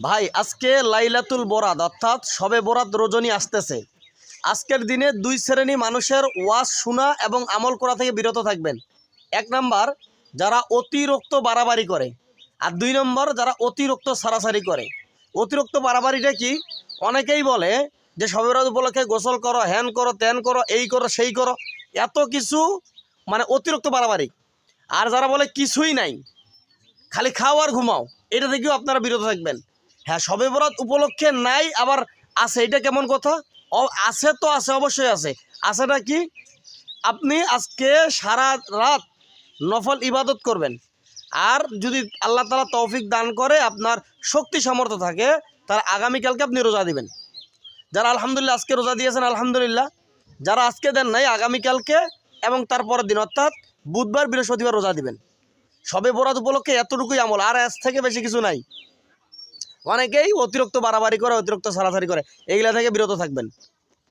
ভাই আজকে লাইলাতুল বরাত অর্থাৎ শবে বরাত রজনী আসতেছে। আজকের দিনে দুই শ্রেণী মানুষের ওয়াজ শোনা এবং আমল করা থেকে বিরত থাকবেন। এক নাম্বার যারা অতিরিক্ত বাড়াবাড়ি করে, আর দুই নম্বর যারা অতিরিক্ত সারাসারি করে। অতিরিক্ত বাড়াবাড়িটা কি? অনেকেই বলে যে শবে বরাত উপলক্ষে গোসল করো, হ্যান করো, ত্যান করো, এই করো, সেই করো, এত কিছু মানে অতিরিক্ত বাড়াবাড়ি। আর যারা বলে কিছুই নাই, খালি খাও আর ঘুমাও, এটা থেকেও আপনারা বিরত থাকবেন। হ্যাঁ, শবে বরাত উপলক্ষে নাই আবার আছে, এটা কেমন কথা? আছে তো আছে, অবশ্যই আছে। আছেটা কি? আপনি আজকে সারা রাত নফল ইবাদত করবেন, আর যদি আল্লাহ তাআলা তৌফিক দান করে, আপনার শক্তি সামর্থ্য থাকে, তার আগামীকালকে আপনি রোজা দিবেন। যারা আলহামদুলিল্লাহ আজকে রোজা দিয়েছেন আলহামদুলিল্লাহ, যারা আজকে দেন নাই আগামীকালকে এবং তারপরের দিন অর্থাৎ বুধবার বৃহস্পতিবার রোজা দিবেন। শবে বরাত উপলক্ষে এতটুকুই আমল, আর এর থেকে বেশি কিছু নাই। অনেকেই অতিরিক্ত বাড়াবাড়ি করে, অতিরিক্ত সারাসারি করে, এইগুলা থেকে বিরত থাকবেন।